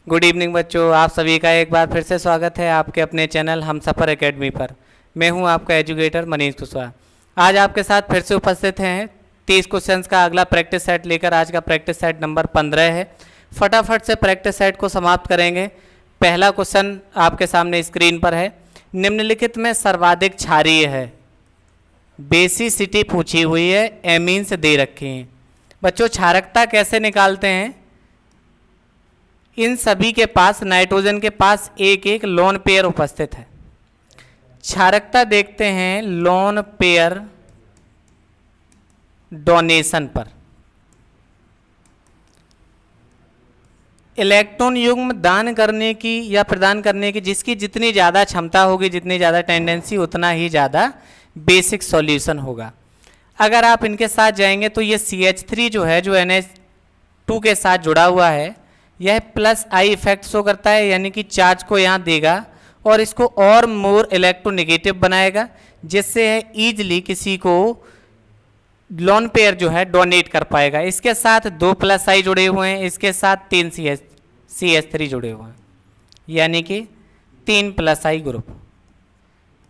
Good evening बच्चों, आप सभी का एक बार फिर से स्वागत है आपके अपने चैनल हमसफ़र एकेडमी पर। मैं हूं आपका एजुकेटर मनीष कुशवाहा। आज आपके साथ फिर से उपस्थित हैं 30 क्वेश्चंस का अगला प्रैक्टिस सेट लेकर। आज का प्रैक्टिस सेट नंबर 15 है। फटाफट से प्रैक्टिस सेट को समाप्त करेंगे। पहला क्वेश्चन आपके सामने स्क्रीन पर है। निम्नलिखित में सर्वाधिक क्षारीय है। बेसिसिटी पूछी हुई है, एमीन्स दे रखे हैं। बच्चों क्षारकता कैसे निकालते हैं? इन सभी के पास नाइट्रोजन के पास एक एक लोन पेयर उपस्थित है। क्षारकता देखते हैं लोन पेयर डोनेशन पर। इलेक्ट्रॉन युग्म दान करने की या प्रदान करने की जिसकी जितनी ज़्यादा क्षमता होगी, जितनी ज़्यादा टेंडेंसी, उतना ही ज़्यादा बेसिक सॉल्यूशन होगा। अगर आप इनके साथ जाएंगे तो ये CH3 जो है, जो NH2 के साथ जुड़ा हुआ है, यह प्लस आई इफेक्ट शो करता है, यानी कि चार्ज को यहाँ देगा और इसको और मोर इलेक्ट्रोनेगेटिव बनाएगा, जिससे ईजिली किसी को लोन पेयर जो है डोनेट कर पाएगा। इसके साथ 2 प्लस आई जुड़े हुए हैं, इसके साथ 3 CH3 जुड़े हुए हैं, यानी कि 3 प्लस आई ग्रुप।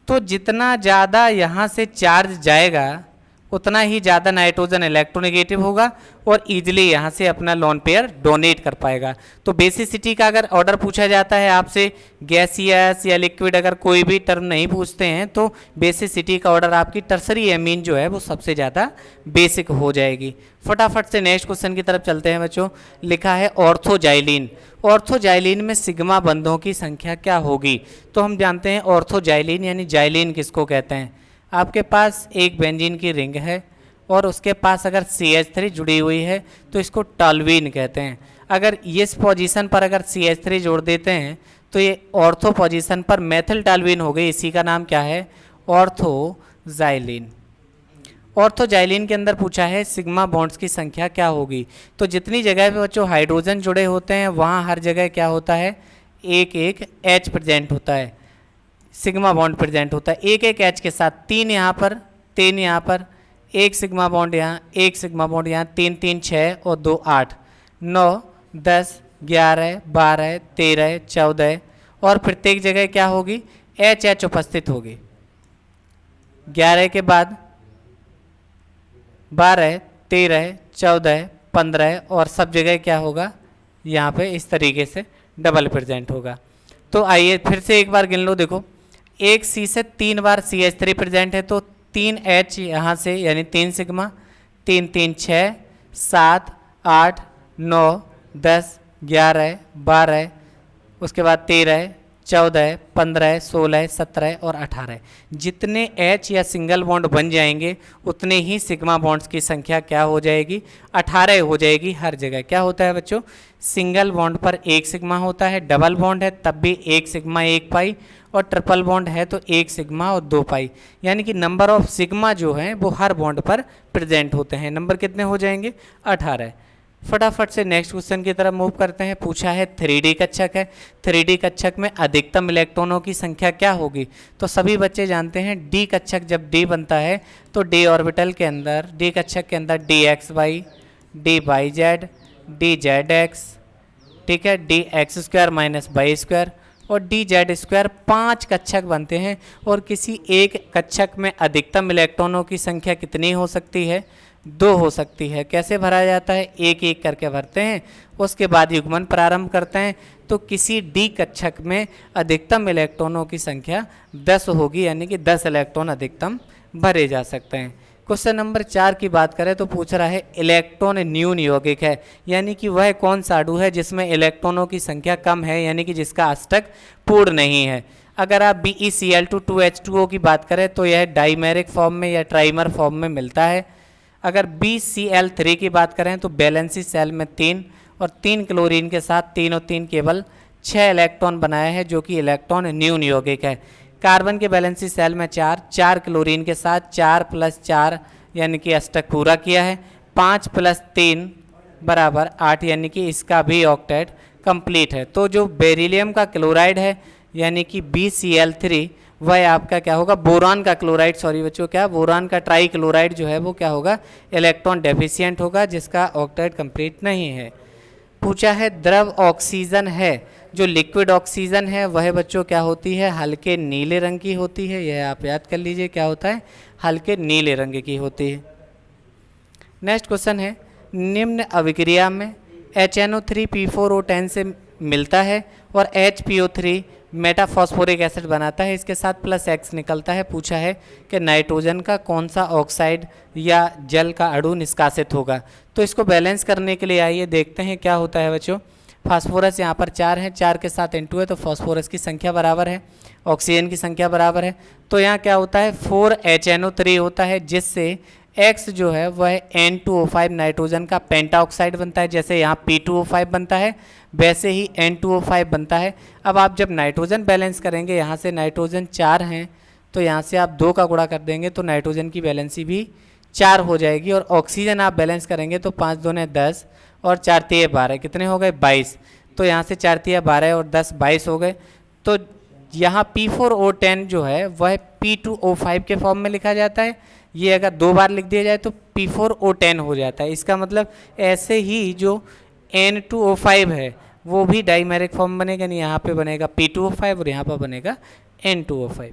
तो जितना ज़्यादा यहाँ से चार्ज जाएगा उतना ही ज़्यादा नाइट्रोजन इलेक्ट्रोनेगेटिव होगा और ईजिली यहाँ से अपना लोन पेयर डोनेट कर पाएगा। तो बेसिसिटी का अगर ऑर्डर पूछा जाता है आपसे, गैसियस या लिक्विड, अगर कोई भी टर्म नहीं पूछते हैं तो बेसिसिटी का ऑर्डर आपकी टर्सरी एमीन जो है वो सबसे ज़्यादा बेसिक हो जाएगी। फटाफट से नेक्स्ट क्वेश्चन की तरफ चलते हैं बच्चों। लिखा है ऑर्थोजाइलिन। ऑर्थोजाइलिन में सिग्मा बंधों की संख्या क्या होगी? तो हम जानते हैं ऑर्थोजाइलिन यानी जाइलिन किसको कहते हैं। आपके पास एक बेंजीन की रिंग है और उसके पास अगर CH3 जुड़ी हुई है तो इसको टॉल्वीन कहते हैं। अगर इस पोजीशन पर अगर CH3 जोड़ देते हैं तो ये ऑर्थो पोजीशन पर मेथिल टॉल्वीन हो गई। इसी का नाम क्या है? ऑर्थोजाइलिन। ऑर्थोजाइलिन के अंदर पूछा है सिग्मा बॉन्ड्स की संख्या क्या होगी। तो जितनी जगह पे बच्चों हाइड्रोजन जुड़े होते हैं वहाँ हर जगह क्या होता है? एक एक H प्रेजेंट होता है, सिग्मा बॉन्ड प्रेजेंट होता है। एक एक H के साथ 3 यहाँ पर, 3 यहाँ पर, एक सिग्मा बॉन्ड यहाँ, एक सिग्मा बॉन्ड यहाँ, 3 3 6 और 2 8 9 10 11 12 13 14 और प्रत्येक जगह क्या होगी? H उपस्थित होगी। 11 के बाद 12 13 14 15 और सब जगह क्या होगा? यहाँ पे इस तरीके से डबल प्रेजेंट होगा। तो आइए फिर से एक बार गिन लो। देखो, एक C से 3 बार CH3 प्रेजेंट है तो 3 H यहाँ से, यानी 3 सिग्मा, 3 3 6 7 8 9 10 11 12, उसके बाद 13 14 15 16 17 और 18। जितने H या सिंगल बॉन्ड बन जाएंगे उतने ही सिग्मा बॉन्ड्स की संख्या क्या हो जाएगी? 18 हो जाएगी। हर जगह क्या होता है बच्चों? सिंगल बॉन्ड पर 1 सिग्मा होता है, डबल बॉन्ड है तब भी 1 सिग्मा 1 पाई, और ट्रिपल बॉन्ड है तो 1 सिग्मा और 2 पाई, यानी कि नंबर ऑफ सिग्मा जो हैं वो हर बॉन्ड पर प्रेजेंट होते हैं। नंबर कितने हो जाएंगे? 18। फटाफट से नेक्स्ट क्वेश्चन की तरफ मूव करते हैं। पूछा है 3D कक्षक है। 3D कक्षक में अधिकतम इलेक्ट्रॉनों की संख्या क्या होगी? तो सभी बच्चे जानते हैं D कक्षक जब D बनता है तो D ऑर्बिटल के अंदर, D कक्षक के अंदर dxy, dyz, dz, ठीक है, dx² माइनस वाई स्क्वायर और dz², 5 कक्षक बनते हैं। और किसी एक कक्षक में अधिकतम इलेक्ट्रॉनों की संख्या कितनी हो सकती है? 2 हो सकती है। कैसे भरा जाता है? एक एक करके भरते हैं, उसके बाद युग्मन प्रारंभ करते हैं। तो किसी D कक्षक में अधिकतम इलेक्ट्रॉनों की संख्या 10 होगी, यानी कि 10 इलेक्ट्रॉन अधिकतम भरे जा सकते हैं। क्वेश्चन नंबर 4 की बात करें तो पूछ रहा है इलेक्ट्रॉन न्यून यौगिक है, यानी कि वह कौन सा अणु है जिसमें इलेक्ट्रॉनों की संख्या कम है, यानी कि जिसका अष्टक पूर्ण नहीं है। अगर आप BeCl2 2H2O की बात करें तो यह डाइमेरिक फॉर्म में या ट्राइमर फॉर्म में मिलता है। अगर BeCl3 की बात करें तो बैलेंसी सेल में 3 और 3 क्लोरीन के साथ 3 और 3 केवल 6 इलेक्ट्रॉन बनाया है, जो कि इलेक्ट्रॉन न्यून यौगिक है। कार्बन के बैलेंसी सेल में 4 क्लोरीन के साथ 4 + 4 यानी कि अष्टक पूरा किया है। 5 + 3 बराबर 8, यानी कि इसका भी ऑक्टेट कंप्लीट है। तो जो बेरिलियम का क्लोराइड है यानी कि BeCl3 वह आपका क्या होगा? बोरान का क्लोराइड, सॉरी बच्चों, क्या बोरान का ट्राई क्लोराइड जो है वो क्या होगा? इलेक्ट्रॉन डेफिशिएंट होगा, जिसका ऑक्टेट कंप्लीट नहीं है। पूछा है द्रव ऑक्सीजन है, जो लिक्विड ऑक्सीजन है वह बच्चों क्या होती है, हल्के नीले रंग की होती है। यह आप याद कर लीजिए क्या होता है, हल्के नीले रंग की होती है। नेक्स्ट क्वेश्चन है, निम्न अभिक्रिया में HNO3P4O10 से मिलता है और HPO3 मेटाफॉस्फोरिक एसिड बनाता है, इसके साथ +X निकलता है। पूछा है कि नाइट्रोजन का कौन सा ऑक्साइड या जल का अणु निष्कासित होगा। तो इसको बैलेंस करने के लिए आइए देखते हैं क्या होता है बच्चों। फास्फोरस यहाँ पर 4 है, 4 के साथ N2 है, तो फास्फोरस की संख्या बराबर है, ऑक्सीजन की संख्या बराबर है। तो यहाँ क्या होता है 4HNO3 होता है, जिससे X जो है वह N2O5 नाइट्रोजन का पेंटा ऑक्साइड बनता है। जैसे यहाँ P2O5 बनता है वैसे ही N2O5 बनता है। अब आप जब नाइट्रोजन बैलेंस करेंगे, यहाँ से नाइट्रोजन 4 हैं तो यहाँ से आप 2 का गुणा कर देंगे तो नाइट्रोजन की वैलेंसी भी 4 हो जाएगी। और ऑक्सीजन आप बैलेंस करेंगे तो 5 दूने 10 और 4 तिये 12, कितने हो गए 22। तो यहाँ से 4 तिये 12 और 10 22 हो गए। तो यहाँ P4O10 जो है वह P2O5 के फॉर्म में लिखा जाता है। ये अगर 2 बार लिख दिया जाए तो P4O10 हो जाता है। इसका मतलब ऐसे ही जो N2O5 है वो भी डाइमेरिक फॉर्म बनेगा, नहीं यहाँ पे बनेगा P2O5 और यहाँ पर बनेगा N2O5।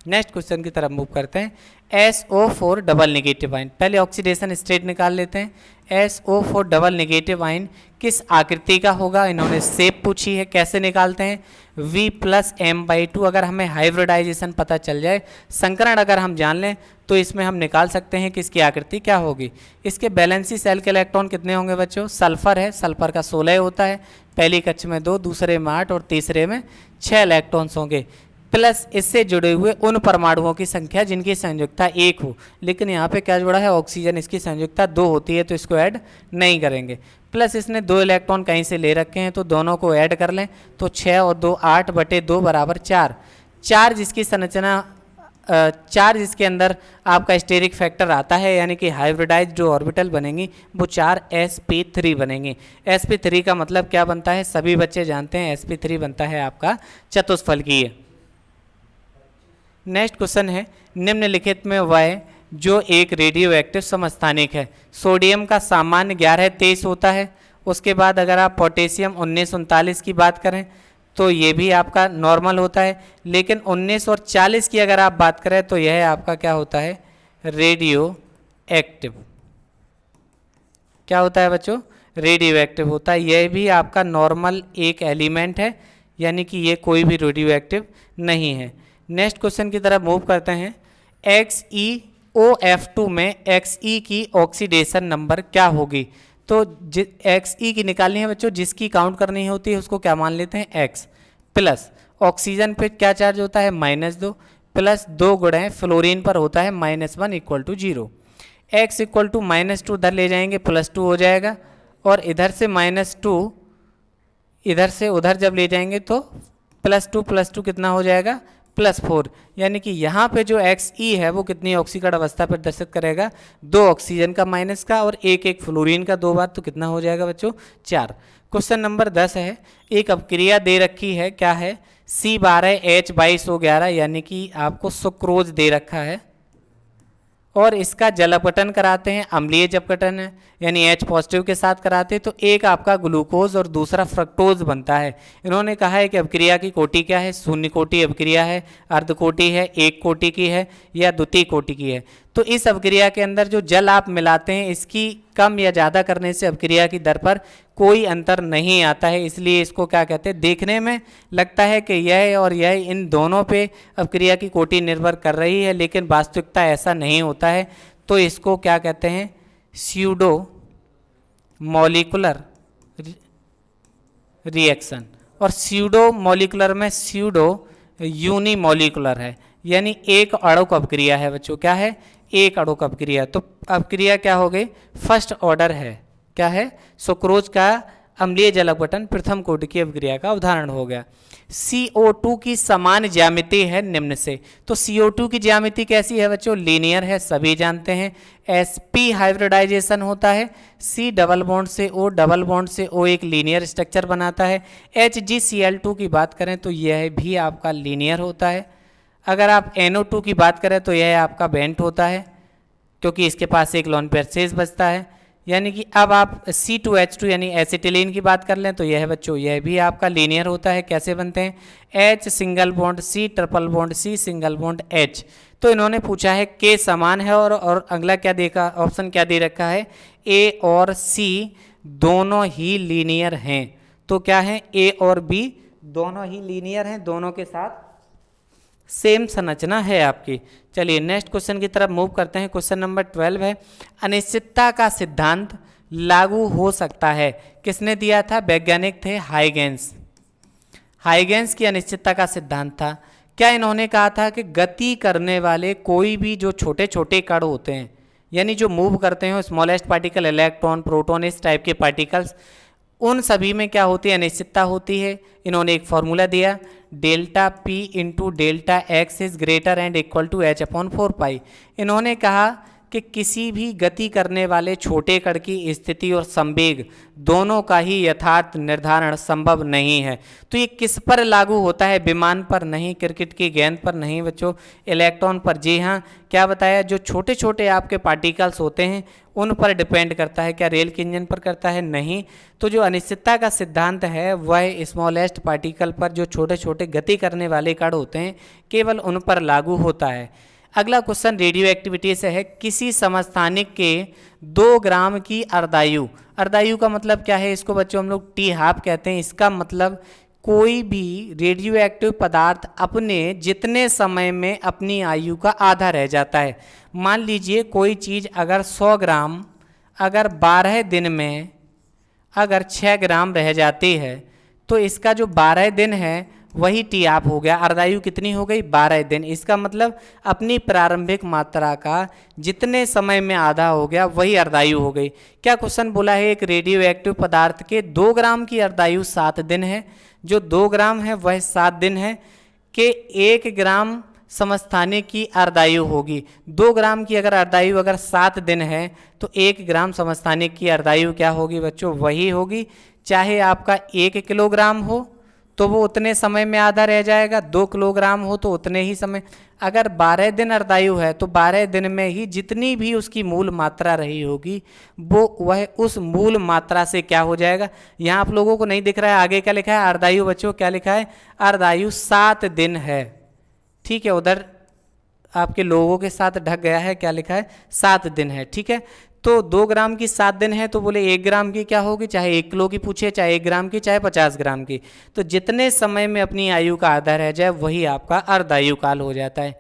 नेक्स्ट क्वेश्चन की तरफ मूव करते हैं। SO4 डबल नेगेटिव आयन, पहले ऑक्सीडेशन स्टेट निकाल लेते हैं। SO4 डबल नेगेटिव आयन किस आकृति का होगा, इन्होंने शेप पूछी है, कैसे निकालते हैं V+M/2। अगर हमें हाइब्रिडाइजेशन पता चल जाए, संकरण अगर हम जान लें तो इसमें हम निकाल सकते हैं कि इसकी आकृति क्या होगी। इसके बैलेंसी सेल के इलेक्ट्रॉन कितने होंगे बच्चों, सल्फर है, सल्फर का 16 होता है, पहली कक्षा में 2, दूसरे में 8 और तीसरे में 6 इलेक्ट्रॉन्स होंगे, प्लस इससे जुड़े हुए उन परमाणुओं की संख्या जिनकी संयुक्ता 1 हो। लेकिन यहाँ पे क्या जुड़ा है, ऑक्सीजन, इसकी संयुक्ता 2 होती है तो इसको ऐड नहीं करेंगे। प्लस इसने 2 इलेक्ट्रॉन कहीं से ले रखे हैं तो दोनों को ऐड कर लें तो 6 और 2 8/2 बराबर 4। 4 जिसकी संरचना 4 जिसके अंदर आपका स्टेरिक फैक्टर आता है, यानी कि हाइब्रिडाइज जो ऑर्बिटल बनेंगी वो 4sp3 बनेंगी। sp3 का मतलब क्या बनता है, सभी बच्चे जानते हैं, sp3 बनता है आपका चतुष्फलकीय। नेक्स्ट क्वेश्चन है, निम्नलिखित में वह जो एक रेडियो एक्टिव समस्थानिक है, सोडियम का सामान्य 11-23 होता है। उसके बाद अगर आप पोटेशियम 19-39 की बात करें तो ये भी आपका नॉर्मल होता है। लेकिन 19 और 40 की अगर आप बात करें तो यह आपका क्या होता है, रेडियो एक्टिव। क्या होता है बच्चों, रेडियो एक्टिव होता है। यह भी आपका नॉर्मल एक एलिमेंट है, यानी कि ये कोई भी रेडियो एक्टिव नहीं है। नेक्स्ट क्वेश्चन की तरफ मूव करते हैं। XeOF2 में Xe की ऑक्सीडेशन नंबर क्या होगी। तो Xe की निकालनी है बच्चों, जिसकी काउंट करनी होती है उसको क्या मान लेते हैं X। प्लस ऑक्सीजन पे क्या चार्ज होता है -2, प्लस 2 गुणे फ्लोरीन पर होता है -1 = 0। X = -2 इधर ले जाएंगे +2 हो जाएगा, और इधर से -2 इधर से उधर जब ले जाएंगे तो +2 कितना हो जाएगा, +4। यानी कि यहाँ पे जो Xe है वो कितनी ऑक्सीकरण अवस्था पर प्रदर्शित करेगा, 2 ऑक्सीजन का माइनस का और 1 फ्लोरीन का 2 बार, तो कितना हो जाएगा बच्चों 4। क्वेश्चन नंबर 10 है, एक अपक्रिया दे रखी है, क्या है, C12H22O11, यानी कि आपको सुक्रोज दे रखा है और इसका जल अपघटन कराते हैं, अम्लीय जब अपघटन है यानी H पॉजिटिव के साथ कराते हैं तो एक आपका ग्लूकोज और दूसरा फ्रक्टोज बनता है। इन्होंने कहा है कि अभिक्रिया की कोटि क्या है, 0 कोटि अभिक्रिया है, अर्ध कोटि है, 1 कोटि की है या द्वितीय कोटि की है। तो इस अभिक्रिया के अंदर जो जल आप मिलाते हैं इसकी कम या ज़्यादा करने से अभिक्रिया की दर पर कोई अंतर नहीं आता है, इसलिए इसको क्या कहते हैं, देखने में लगता है कि यह और यह इन दोनों पे अभिक्रिया की कोटि निर्भर कर रही है, लेकिन वास्तविकता ऐसा नहीं होता है। तो इसको क्या कहते हैं, स्यूडो मॉलिकुलर रिएक्शन। और स्यूडो मॉलिकुलर में स्यूडो यूनिमॉलिकुलर है, यानी एक अणुक अपक्रिया है बच्चों, क्या है, एक अणुक अपक्रिया। तो अपक्रिया क्या हो गई, फर्स्ट ऑर्डर है, क्या है, सुक्रोज का अम्लीय जल अपघटन प्रथम कोटि की अपक्रिया का उदाहरण हो गया। CO2 की समान ज्यामिति है निम्न से। तो CO2 की ज्यामिति कैसी है बच्चों, लीनियर है, सभी जानते हैं। sp हाइब्रिडाइजेशन होता है, C डबल बॉन्ड से O, डबल बॉन्ड से O एक लीनियर स्ट्रक्चर बनाता है। HgCl2 की बात करें तो यह भी आपका लीनियर होता है। अगर आप NO2 की बात करें तो यह आपका बेंट होता है, क्योंकि इसके पास एक लोन पेयर शेष बचता है। यानी कि अब आप C2H2 यानी एसिटिलीन की बात कर लें तो यह बच्चों यह भी आपका लीनियर होता है। कैसे बनते हैं? H single bond C triple bond C single bond H। तो इन्होंने पूछा है K समान है और अगला क्या देखा, ऑप्शन क्या दे रखा है, A और C दोनों ही लीनियर हैं। तो क्या है, A और B दोनों ही लीनियर हैं, दोनों के साथ सेम संरचना है आपकी। चलिए नेक्स्ट क्वेश्चन की तरफ मूव करते हैं। क्वेश्चन नंबर 12 है, अनिश्चितता का सिद्धांत लागू हो सकता है। किसने दिया था? वैज्ञानिक थे हाइगेंस। हाइगेंस की अनिश्चितता का सिद्धांत था। क्या इन्होंने कहा था कि गति करने वाले कोई भी जो छोटे छोटे कण होते हैं, यानी जो मूव करते हैं, स्मॉलेस्ट पार्टिकल, इलेक्ट्रॉन, प्रोटॉन, इस टाइप के पार्टिकल्स, उन सभी में क्या होती है? अनिश्चितता होती है। इन्होंने एक फॉर्मूला दिया, delta P into delta X is greater and equal to H/4 pi. इन्होंने कहा कि किसी भी गति करने वाले छोटे कण की स्थिति और संवेग दोनों का ही यथार्थ निर्धारण संभव नहीं है। तो ये किस पर लागू होता है? विमान पर नहीं, क्रिकेट की गेंद पर नहीं बच्चों, इलेक्ट्रॉन पर। जी हाँ, क्या बताया? जो छोटे छोटे आपके पार्टिकल्स होते हैं उन पर डिपेंड करता है। क्या रेल के इंजन पर करता है? नहीं। तो जो अनिश्चितता का सिद्धांत है वह स्मॉलेस्ट पार्टिकल पर, जो छोटे छोटे गति करने वाले कण होते हैं, केवल उन पर लागू होता है। अगला क्वेश्चन रेडियो एक्टिविटी से है, किसी समस्थानिक के 2 ग्राम की अर्धायु, अर्धायु का मतलब क्या है? इसको बच्चों हम लोग टी हाफ कहते हैं। इसका मतलब कोई भी रेडियो एक्टिव पदार्थ अपने जितने समय में अपनी आयु का आधा रह जाता है। मान लीजिए कोई चीज़ अगर 100 ग्राम अगर 12 दिन में अगर 6 ग्राम रह जाती है तो इसका जो 12 दिन है वही टी आप हो गया। अर्धायु कितनी हो गई? 12 दिन। इसका मतलब अपनी प्रारंभिक मात्रा का जितने समय में आधा हो गया वही अर्धायु हो गई। क्या क्वेश्चन बोला है? एक रेडियो एक्टिव पदार्थ के 2 ग्राम की अर्धायु 7 दिन है। जो 2 ग्राम है वह 7 दिन है कि 1 ग्राम समस्थानिक की अर्धायु होगी। 2 ग्राम की अगर अर्धायु अगर 7 दिन है तो 1 ग्राम समस्थानिक की अर्धायु क्या होगी बच्चों? वही होगी। चाहे आपका 1 किलोग्राम हो तो वो उतने समय में आधा रह जाएगा, 2 किलोग्राम हो तो उतने ही समय। अगर 12 दिन अर्धायु है तो 12 दिन में ही जितनी भी उसकी मूल मात्रा रही होगी वो वह उस मूल मात्रा से क्या हो जाएगा। यहाँ आप लोगों को नहीं दिख रहा है, आगे क्या लिखा है? अर्धायु बच्चों क्या लिखा है? अर्धायु 7 दिन है। ठीक है, उधर आपके लोगों के साथ ढक गया है, क्या लिखा है? 7 दिन है। ठीक है, तो 2 ग्राम की 7 दिन है तो बोले 1 ग्राम की क्या होगी? चाहे 1 किलो की पूछे, चाहे 1 ग्राम की, चाहे 50 ग्राम की। तो जितने समय में अपनी आयु का आधा रह जाए वही आपका अर्धायु काल हो जाता है।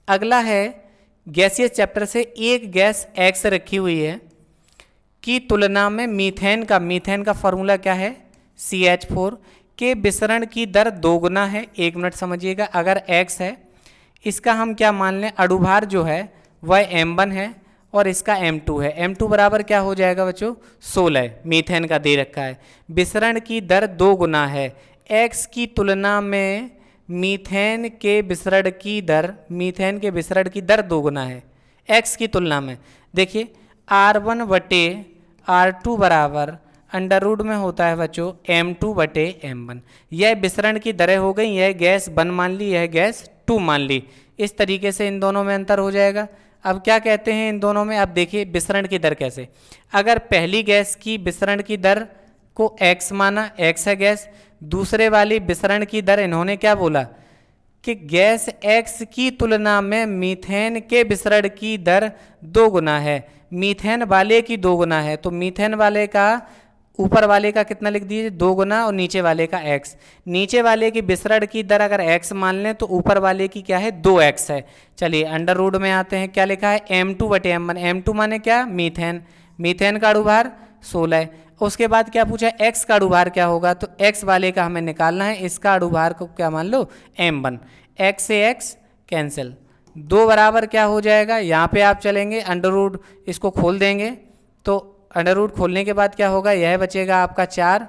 अगला है गैसीय चैप्टर से, एक गैस एक्स रखी हुई है की तुलना में मीथेन का फॉर्मूला क्या है? CH4 के विसरण की दर 2 गुना है। 1 मिनट समझिएगा, अगर x है इसका हम क्या मान लें? अणुभार जो है वह m1 है और इसका m2 है। m2 बराबर क्या हो जाएगा बच्चों? 16। मीथेन का दे रखा है, विसरण की दर 2 गुना है। x की तुलना में मीथेन के विसरण की दर 2 गुना है x की तुलना में। देखिए R1/R2 बराबर अंडर रूट में होता है बच्चों M2/M1। यह विसरण की दरें हो गई, यह गैस 1 मान ली, यह गैस 2 मान ली। इस तरीके से इन दोनों में अंतर हो जाएगा। अब क्या कहते हैं इन दोनों में? अब देखिए विसरण की दर कैसे। अगर पहली गैस की विसरण की दर को x माना, x है गैस, दूसरे वाली विसरण की दर इन्होंने क्या बोला कि गैस x की तुलना में मीथेन के विसरण की दर 2 गुना है, मीथेन वाले की 2 गुना है। तो मीथेन वाले का ऊपर वाले का कितना लिख दीजिए? 2 गुना, और नीचे वाले का x। नीचे वाले की विसरण की दर अगर x मान लें तो ऊपर वाले की क्या है? 2x है। चलिए अंडर रूट में आते हैं, क्या लिखा है? M2/M1। M2 माने क्या? मीथेन। मीथेन का अणुभार 16 है। उसके बाद क्या पूछा? x का अणुभार क्या होगा? तो x वाले का हमें निकालना है, इसका अणुभार को क्या मान लो? M1। x से x कैंसिल, 2 बराबर क्या हो जाएगा? यहाँ पे आप चलेंगे अंडर रूट इसको खोल देंगे तो अंडर रूट खोलने के बाद क्या होगा? यह बचेगा आपका 4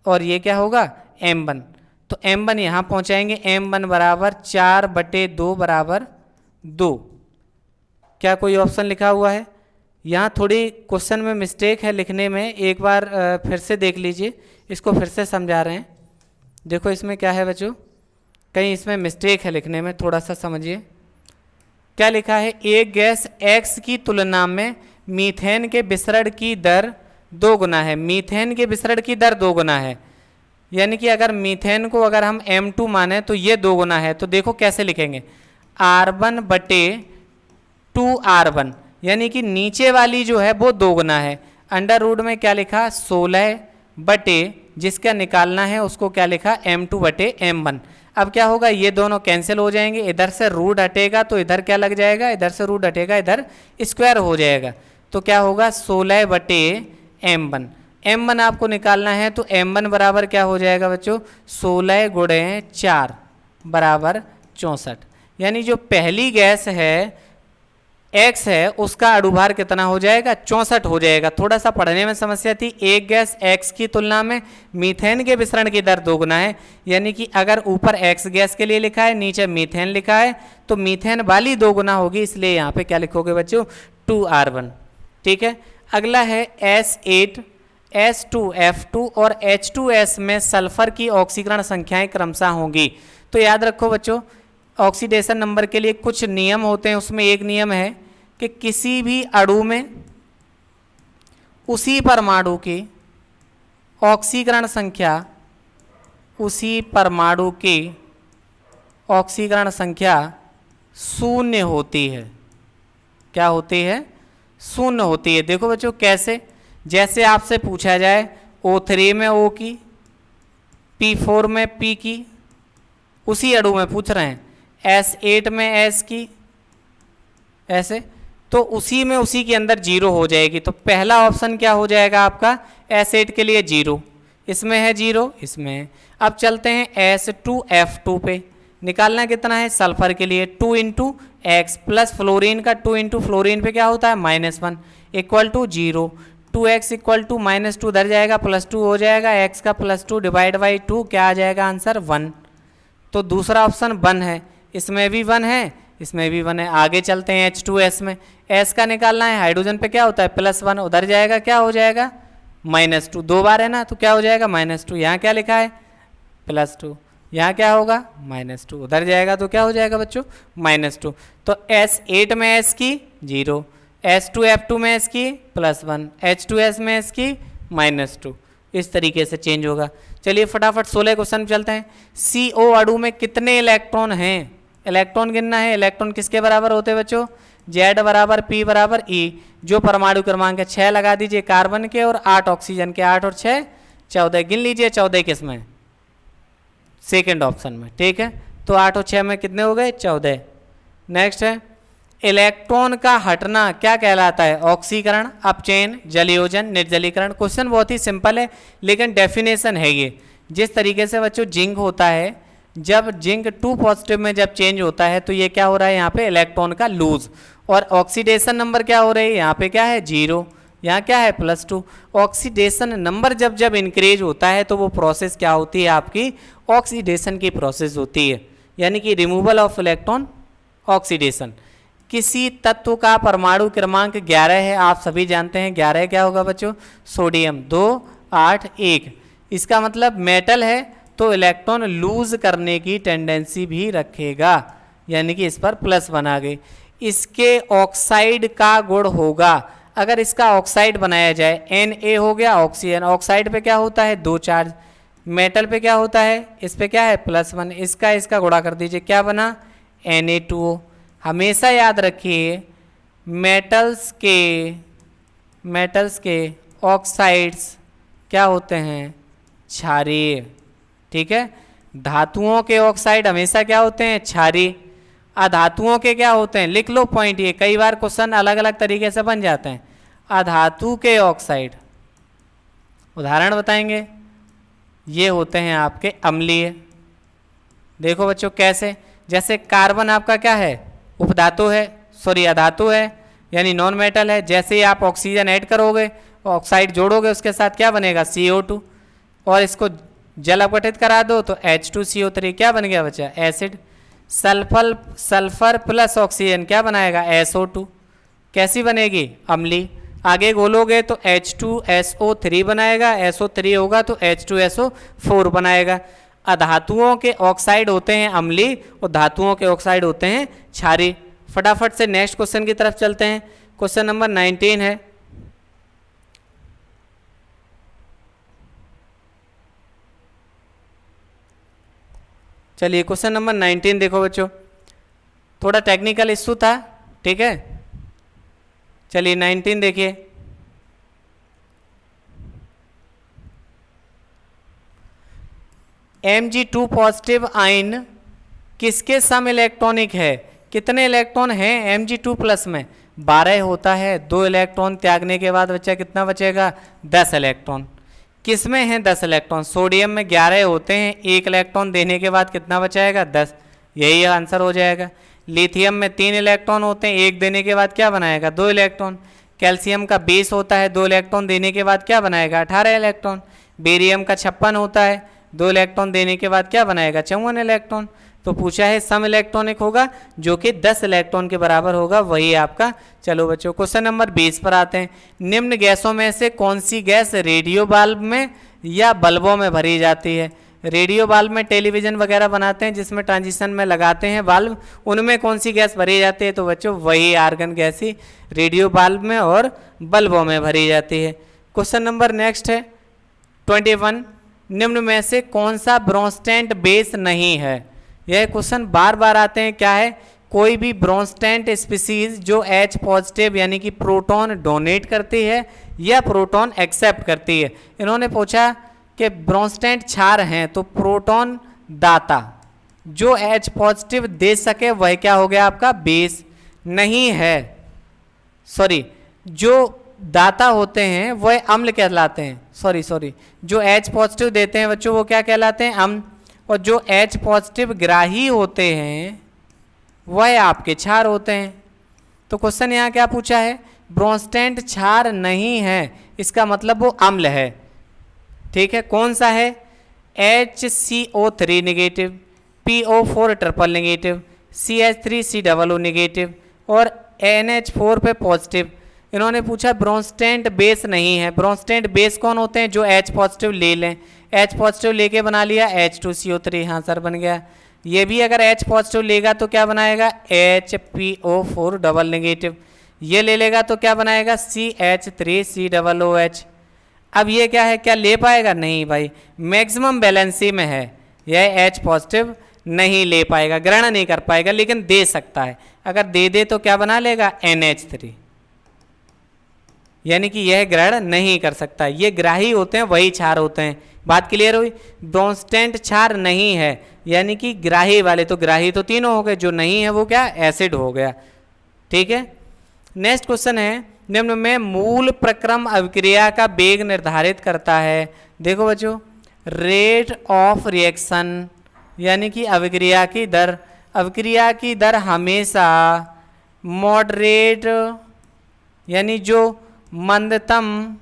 और ये क्या होगा? M1। तो M1 यहाँ पहुँचाएंगे, M1 बराबर 4/2 बराबर 2। क्या कोई ऑप्शन लिखा हुआ है? यहाँ थोड़ी क्वेश्चन में मिस्टेक है लिखने में, एक बार फिर से देख लीजिए, इसको फिर से समझा रहे हैं। देखो इसमें क्या है बच्चों, कहीं इसमें मिस्टेक है लिखने में, थोड़ा सा समझिए। क्या लिखा है? एक गैस x की तुलना में मीथेन के विसरण की दर 2 गुना है। मीथेन के विसरण की दर 2 गुना है, यानी कि अगर मीथेन को अगर हम M2 माने तो ये 2 गुना है। तो देखो कैसे लिखेंगे, R1 बटे 2R1, यानी कि नीचे वाली जो है वो 2 गुना है। अंडर रूट में क्या लिखा, 16 बटे जिसका निकालना है उसको क्या लिखा, M2 बटे M1। अब क्या होगा, ये दोनों कैंसिल हो जाएंगे, इधर से रूट हटेगा तो इधर क्या लग जाएगा, इधर से रूट हटेगा इधर स्क्वायर हो जाएगा। तो क्या होगा 16 बटे M1। M1 आपको निकालना है तो M1 बराबर क्या हो जाएगा बच्चों, 16 गुणे 4 बराबर 64। यानी जो पहली गैस है X है उसका अणुभार कितना हो जाएगा, 64 हो जाएगा। थोड़ा सा पढ़ने में समस्या थी, एक गैस X की तुलना में मीथेन के विसरण की दर 2 गुना है, यानी कि अगर ऊपर X गैस के लिए लिखा है नीचे मीथेन लिखा है तो मीथेन वाली 2 गुना होगी, इसलिए यहाँ पे क्या लिखोगे बच्चों, 2R1। ठीक है, अगला है S8 S2F2 और H2S में सल्फर की ऑक्सीकरण संख्याएं क्रमशः होंगी। तो याद रखो बच्चों, ऑक्सीडेशन नंबर के लिए कुछ नियम होते हैं, उसमें एक नियम है कि किसी भी अणु में उसी परमाणु की ऑक्सीकरण संख्या, उसी परमाणु की ऑक्सीकरण संख्या 0 होती है। क्या होती है, 0 होती है। देखो बच्चों कैसे, जैसे आपसे पूछा जाए O3 में O की, P4 में P की, उसी अणु में पूछ रहे हैं, S8 में S की, ऐसे तो उसी में उसी के अंदर 0 हो जाएगी। तो पहला ऑप्शन क्या हो जाएगा आपका, S8 के लिए 0, इसमें है 0, इसमें है। अब चलते हैं S2F2 पे, निकालना कितना है, सल्फर के लिए 2 इंटू एक्स प्लस फ्लोरीन का 2 इंटू फ्लोरीन पे क्या होता है -1 equal to 0। 2x equal to -2 उधर जाएगा +2 हो जाएगा, x का +2 डिवाइड बाई 2 क्या आ जाएगा आंसर 1। तो दूसरा ऑप्शन 1 है, इसमें भी 1 है, इसमें भी 1 है। आगे चलते हैं H2S में, S का निकालना है, हाइड्रोजन पे क्या होता है +1 उधर जाएगा क्या हो जाएगा -2, 2 बार है ना तो क्या हो जाएगा -2। यहाँ क्या लिखा है +2, यहाँ क्या होगा -2 उधर जाएगा तो क्या हो जाएगा बच्चों -2। तो S8 में S की 0, S2F2 में S की +1, H2S में S की -2, इस तरीके से चेंज होगा। चलिए फटाफट 16 क्वेश्चन चलते हैं। CO अणु में कितने इलेक्ट्रॉन हैं, इलेक्ट्रॉन गिनना है। इलेक्ट्रॉन किसके बराबर होते हैं बच्चों, Z बराबर P बराबर E। जो परमाणु क्रमांक है 6 लगा दीजिए कार्बन के और 8 ऑक्सीजन के, 8 और 6 14, गिन लीजिए 14 किस में, सेकेंड ऑप्शन में। ठीक है, तो 8 और 6 में कितने हो गए 14। नेक्स्ट है इलेक्ट्रॉन का हटना क्या कहलाता है, ऑक्सीकरण, अपचयन, जलयोजन, निर्जलीकरण। क्वेश्चन बहुत ही सिंपल है लेकिन डेफिनेशन है ये। जिस तरीके से बच्चों जिंक होता है, जब जिंक 2 पॉजिटिव में जब चेंज होता है तो ये क्या हो रहा है यहाँ पे इलेक्ट्रॉन का लूज, और ऑक्सीडेशन नंबर क्या हो रही है यहाँ पे क्या है 0, यहाँ क्या है +2। ऑक्सीडेशन नंबर जब जब इंक्रीज होता है तो वो प्रोसेस क्या होती है आपकी ऑक्सीडेशन की प्रोसेस होती है, यानी कि रिमूवल ऑफ इलेक्ट्रॉन ऑक्सीडेशन। किसी तत्व का परमाणु क्रमांक 11 है, आप सभी जानते हैं 11 क्या होगा बच्चों, सोडियम 2 8 1। इसका मतलब मेटल है तो इलेक्ट्रॉन लूज करने की टेंडेंसी भी रखेगा, यानी कि इस पर प्लस बना गई। इसके ऑक्साइड का गुण होगा, अगर इसका ऑक्साइड बनाया जाए Na हो गया ऑक्सीजन, ऑक्साइड पे क्या होता है 2 चार्ज, मेटल पे क्या होता है इस पे क्या है +1, इसका गुणा कर दीजिए क्या बना Na2O। हमेशा याद रखिए मेटल्स के ऑक्साइड्स क्या होते हैं क्षारीय। ठीक है, धातुओं के ऑक्साइड हमेशा क्या होते हैं क्षारीय, अधातुओं के क्या होते हैं, लिख लो पॉइंट, ये कई बार क्वेश्चन अलग अलग तरीके से बन जाते हैं। अधातु के ऑक्साइड, उदाहरण बताएंगे, ये होते हैं आपके अम्लीय। देखो बच्चों कैसे, जैसे कार्बन आपका क्या है उपधातु है, सॉरी अधातु है यानी नॉन मेटल है। जैसे ही आप ऑक्सीजन ऐड करोगे ऑक्साइड जोड़ोगे उसके साथ क्या बनेगा CO2, और इसको जल अपघटित करा दो तो H2CO3 क्या बन गया बच्चा एसिड। सल्फर प्लस ऑक्सीजन क्या बनाएगा SO2, कैसी बनेगी अम्ली। आगे घोलोगे तो H2SO3 बनाएगा, SO3 होगा तो H2SO4 बनाएगा। अधातुओं के ऑक्साइड होते हैं अम्ली और धातुओं के ऑक्साइड होते हैं क्षारीय। फटाफट से नेक्स्ट क्वेश्चन की तरफ चलते हैं। क्वेश्चन नंबर 19 है, चलिए क्वेश्चन नंबर 19 देखो बच्चों, थोड़ा टेक्निकल इशू था, ठीक है। चलिए 19 देखिए, Mg2 पॉजिटिव आयन किसके सम इलेक्ट्रॉनिक है? कितने इलेक्ट्रॉन हैं Mg2 प्लस में? 12 होता है। 2 इलेक्ट्रॉन त्यागने के बाद बच्चा कितना बचेगा? 10 इलेक्ट्रॉन। किस में है 10 इलेक्ट्रॉन? सोडियम में 11 होते हैं। 1 इलेक्ट्रॉन देने के बाद कितना बचाएगा? 10। यही आंसर हो जाएगा। लिथियम में 3 इलेक्ट्रॉन होते हैं, 1 देने के बाद क्या बनाएगा? 2 इलेक्ट्रॉन। कैल्शियम का 20 होता है, 2 इलेक्ट्रॉन देने के बाद क्या बनाएगा? 18 इलेक्ट्रॉन। बेरियम का 56 होता है, 2 इलेक्ट्रॉन देने के बाद क्या बनाएगा? 54 इलेक्ट्रॉन। तो पूछा है सम इलेक्ट्रॉनिक होगा जो कि 10 इलेक्ट्रॉन के बराबर होगा, वही आपका। चलो बच्चों क्वेश्चन नंबर 20 पर आते हैं। निम्न गैसों में से कौन सी गैस रेडियो बाल्ब में या बल्बों में भरी जाती है? रेडियो बाल्ब में टेलीविजन वगैरह बनाते हैं जिसमें ट्रांजिशन में लगाते हैं बाल्ब, उनमें कौन सी गैस भरी जाती है? तो बच्चों वही आर्गन गैस ही रेडियो बाल्ब में और बल्बों में भरी जाती है। क्वेश्चन नंबर नेक्स्ट है 21, निम्न में से कौन सा ब्रोंस्टेंट बेस नहीं है? यह क्वेश्चन बार बार आते हैं। क्या है? कोई भी ब्रोंस्टेंट स्पीसीज जो H पॉजिटिव यानी कि प्रोटॉन डोनेट करती है या प्रोटॉन एक्सेप्ट करती है। इन्होंने पूछा कि ब्रोंस्टेंट क्षार हैं तो प्रोटॉन दाता जो H पॉजिटिव दे सके वह क्या हो गया आपका? बेस नहीं है। सॉरी, जो दाता होते हैं वह अम्ल कहलाते हैं। सॉरी, जो H पॉजिटिव देते हैं बच्चों वो क्या कहलाते हैं? अम्ल। और जो H पॉजिटिव ग्राही होते हैं वह आपके क्षार होते हैं। तो क्वेश्चन यहाँ क्या पूछा है? ब्रोंस्टेंट क्षार नहीं है, इसका मतलब वो अम्ल है। ठीक है, कौन सा है? HCO3 negative, PO4 triple negative, CH3 COO negative और NH4 पे पॉजिटिव। इन्होंने पूछा ब्रोंस्टेंट बेस नहीं है। ब्रोंस्टेंट बेस कौन होते हैं? जो H पॉजिटिव ले लें। H पॉजिटिव लेके बना लिया H2CO3, हाँ सर बन गया। ये भी अगर H पॉजिटिव लेगा तो क्या बनाएगा? HPO4 double negative. ये ले लेगा तो क्या बनाएगा? CH3 COOH। अब ये क्या है? क्या ले पाएगा? नहीं भाई, मैक्सिमम बैलेंसी में है, यह H पॉजिटिव नहीं ले पाएगा, ग्रहण नहीं कर पाएगा, लेकिन दे सकता है। अगर दे दे तो क्या बना लेगा? NH3, यानी कि यह ग्रहण नहीं कर सकता। ये ग्राही होते हैं, वही क्षार होते हैं। बात क्लियर हुई? ब्रोंस्टेंट क्षार नहीं है यानी कि ग्राही वाले, तो ग्राही तो तीनों हो गए, जो नहीं है वो क्या? एसिड हो गया। ठीक है, नेक्स्ट क्वेश्चन है, निम्न में मूल प्रक्रम अभिक्रिया का वेग निर्धारित करता है। देखो बच्चों, रेट ऑफ रिएक्शन यानी कि अभिक्रिया की दर। अभिक्रिया की दर हमेशा मॉडरेट यानी जो मंदतम,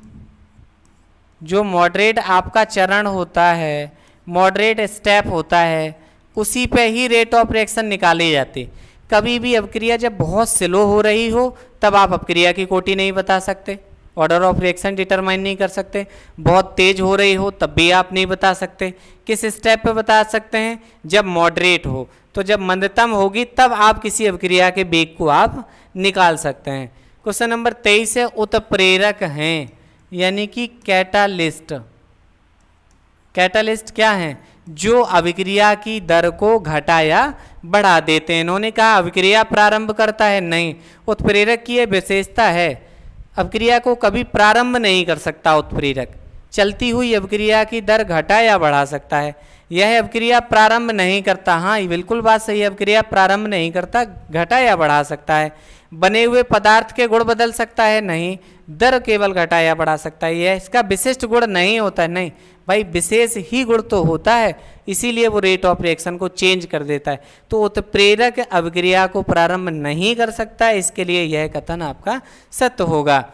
जो मॉडरेट आपका चरण होता है, मॉडरेट स्टेप होता है, उसी पे ही रेट ऑफ रिएक्शन निकाली जाती। कभी भी अभिक्रिया जब बहुत स्लो हो रही हो तब आप अभिक्रिया की कोटि नहीं बता सकते, ऑर्डर ऑफ रिएक्शन डिटरमाइन नहीं कर सकते। बहुत तेज हो रही हो तब भी आप नहीं बता सकते। किस स्टेप पे बता सकते हैं? जब मॉडरेट हो। तो जब मंदतम होगी तब आप किसी अभिक्रिया के वेग को आप निकाल सकते हैं। क्वेश्चन नंबर 23 है, उत्प्रेरक हैं यानी कि कैटालिस्ट। कैटालिस्ट क्या हैं? जो अभिक्रिया की दर को घटा या बढ़ा देते हैं। इन्होंने कहा अभिक्रिया प्रारंभ करता है, नहीं। उत्प्रेरक की यह विशेषता है, अभिक्रिया को कभी प्रारंभ नहीं कर सकता उत्प्रेरक। चलती हुई अभिक्रिया की दर घटा या बढ़ा सकता है, यह अभिक्रिया प्रारंभ नहीं करता। हाँ, ये बिल्कुल बात सही है, अभिक्रिया प्रारंभ नहीं करता, घटा या बढ़ा सकता है। बने हुए पदार्थ के गुण बदल सकता है, नहीं। दर केवल घटा या बढ़ा सकता है, यह इसका विशिष्ट गुण नहीं होता है, नहीं भाई, विशेष ही गुण तो होता है, इसीलिए वो रेट ऑफ रिएक्शन को चेंज कर देता है। तो उत्प्रेरक अभिक्रिया को प्रारंभ नहीं कर सकता, इसके लिए यह कथन आपका सत्य होगा।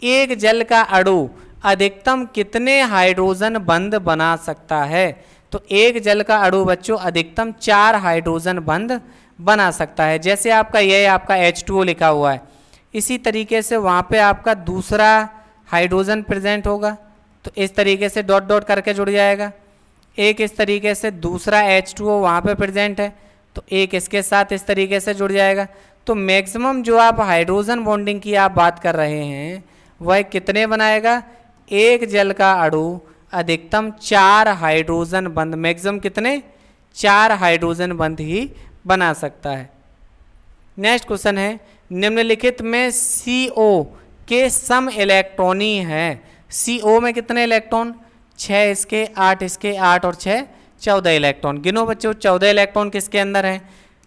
एक जल का अणु अधिकतम कितने हाइड्रोजन बंध बना सकता है? तो एक जल का अणु बच्चों अधिकतम 4 हाइड्रोजन बंध बना सकता है। जैसे आपका यह आपका H2O लिखा हुआ है, इसी तरीके से वहाँ पे आपका दूसरा हाइड्रोजन प्रेजेंट होगा, तो इस तरीके से डॉट डॉट करके जुड़ जाएगा। एक इस तरीके से दूसरा H2O वहाँ पे प्रेजेंट है, तो एक इसके साथ इस तरीके से जुड़ जाएगा। तो मैक्सिमम जो आप हाइड्रोजन बॉन्डिंग की आप बात कर रहे हैं वह कितने बनाएगा, एक जल का अणु अधिकतम 4 हाइड्रोजन बंध, मैक्सिमम कितने, 4 हाइड्रोजन बंध ही बना सकता है। नेक्स्ट क्वेश्चन है, निम्नलिखित में CO के सम इलेक्ट्रॉनी है। CO में कितने इलेक्ट्रॉन, 6 इसके, 8 इसके, 8 और 6 14 इलेक्ट्रॉन। गिनो बच्चों 14 इलेक्ट्रॉन किसके अंदर है,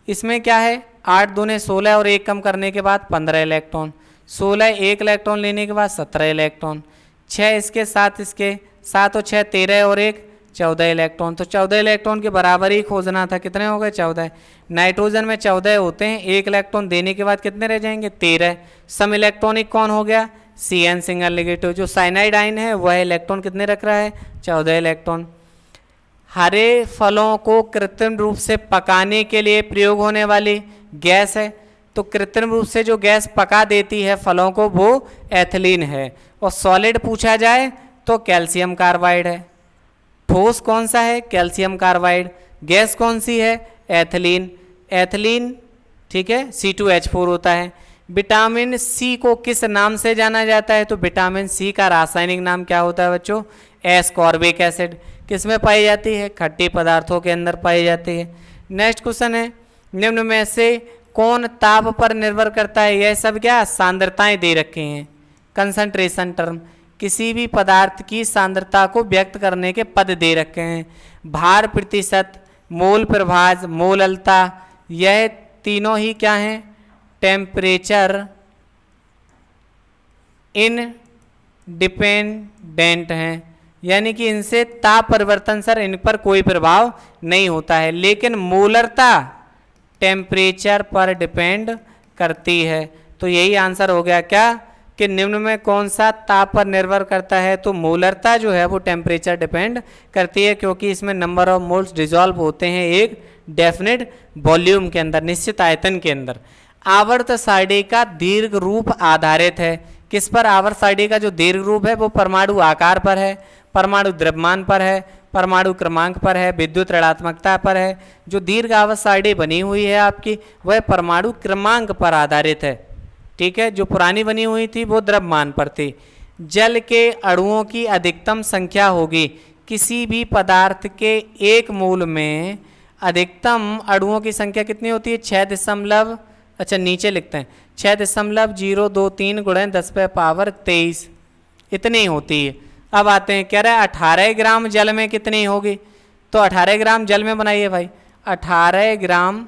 इसमें क्या है 8 दूने 16 और 1 कम करने के बाद 15 इलेक्ट्रॉन, 16 1 इलेक्ट्रॉन लेने के बाद 17 इलेक्ट्रॉन, 6 इसके, 7 इसके, 7 और 6 13 और 1 14 इलेक्ट्रॉन। तो 14 इलेक्ट्रॉन के बराबर ही खोजना था, कितने हो गए 14। नाइट्रोजन में 14 होते हैं, 1 इलेक्ट्रॉन देने के बाद कितने रह जाएंगे 13। सम इलेक्ट्रॉनिक कौन हो गया, CN सिंगल नेगेटिव। जो साइनाइड आयन है वह इलेक्ट्रॉन कितने रख रहा है 14 इलेक्ट्रॉन। हरे फलों को कृत्रिम रूप से पकाने के लिए प्रयोग होने वाली गैस है, तो कृत्रिम रूप से जो गैस पका देती है फलों को वो एथिलीन है। और सॉलिड पूछा जाए तो कैल्शियम कार्बाइड है। ठोस कौन सा है, कैल्शियम कार्बाइड। गैस कौन सी है, एथिलीन। एथिलीन ठीक है, C2H4 होता है। विटामिन C को किस नाम से जाना जाता है, तो विटामिन C का रासायनिक नाम क्या होता है बच्चों, एस्कॉर्बिक एसिड। किस में पाई जाती है, खट्टी पदार्थों के अंदर पाई जाती है। नेक्स्ट क्वेश्चन है, निम्न में से कौन ताप पर निर्भर करता है, यह सब क्या सांद्रताएं दे रखे हैं, कंसंट्रेशन टर्म। किसी भी पदार्थ की सांद्रता को व्यक्त करने के पद दे रखे हैं। भार प्रतिशत, मोल प्रभाज, मोललता, यह तीनों ही क्या हैं, टेम्परेचर इंडिपेंडेंट हैं, यानी कि इनसे ताप परिवर्तन सर इन पर कोई प्रभाव नहीं होता है। लेकिन मोलरता टेम्परेचर पर डिपेंड करती है। तो यही आंसर हो गया क्या, कि निम्न में कौन सा ताप पर निर्भर करता है, तो मोलरता जो है वो टेम्परेचर डिपेंड करती है, क्योंकि इसमें नंबर ऑफ मोल्स डिजॉल्व होते हैं एक डेफिनेट वॉल्यूम के अंदर, निश्चित आयतन के अंदर। आवर्त सारणी का दीर्घ रूप आधारित है, किस पर, आवर्त सारणी का जो दीर्घ रूप है वो परमाणु आकार पर है, परमाणु द्रव्यमान पर है, परमाणु क्रमांक पर है, विद्युत ऋणात्मकता पर है। जो दीर्घ आवर्त सारणी बनी हुई है आपकी वह परमाणु क्रमांक पर आधारित है, ठीक है। जो पुरानी बनी हुई थी वो द्रव्यमान पर थी। जल के अणुओं की अधिकतम संख्या होगी, किसी भी पदार्थ के एक मोल में अधिकतम अणुओं की संख्या कितनी होती है, 6 अच्छा नीचे लिखते हैं 6.023 × 10⁻23 इतनी होती है। अब आते हैं, कह रहे हैं 18 ग्राम जल में कितनी होगी, तो 18 ग्राम जल में बनाइए भाई, 18 ग्राम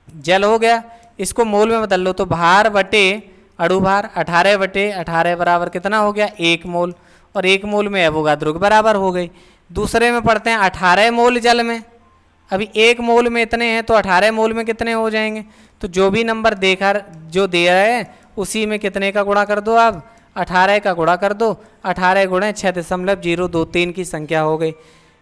जल हो गया, इसको मोल में बदल लो तो भार बटे अणु भार, 18/18 बराबर कितना हो गया 1 मोल, और 1 मोल में एवोगाद्रो के बराबर हो गई। दूसरे में पढ़ते हैं 18 मोल जल में, अभी 1 मोल में इतने हैं तो 18 मोल में कितने हो जाएंगे, तो जो भी नंबर देखा जो दे रहे हैं उसी में कितने का गुणा कर दो, आप 18 का गुणा कर दो, 18 × 6.023 की संख्या हो गई।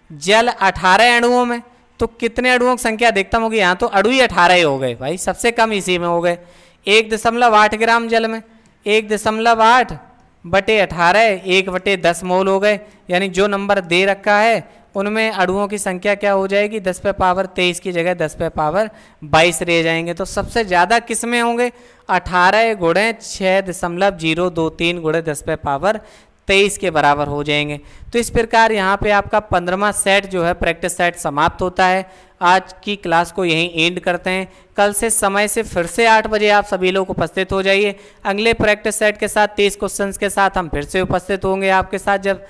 जल 18 अणुओं में, तो कितने अणुओं की संख्या अधिकतम होगी, यहाँ तो अणु ही 18 हो गए भाई, सबसे कम इसी में हो गए। 1.8 ग्राम जल में 1.8 बटे 18 1/10 मोल हो गए, यानी जो नंबर दे रखा है उनमें अणुओं की संख्या क्या हो जाएगी 10⁻23 की जगह 10⁻22 रह जाएंगे। तो सबसे ज़्यादा किस में होंगे, 18 × 6.023 × 10⁻23 के बराबर हो जाएंगे। तो इस प्रकार यहाँ पे आपका 15वां सेट जो है प्रैक्टिस सेट समाप्त होता है। आज की क्लास को यहीं एंड करते हैं। कल से समय से फिर से 8 बजे आप सभी लोग उपस्थित हो जाइए। अगले प्रैक्टिस सेट के साथ 30 क्वेश्चंस के साथ हम फिर से उपस्थित होंगे आपके साथ, जब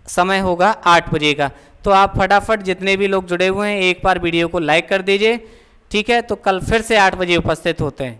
समय होगा 8 बजे का। तो आप फटाफट जितने भी लोग जुड़े हुए हैं एक बार वीडियो को लाइक कर दीजिए, ठीक है। तो कल फिर से 8 बजे उपस्थित होते हैं।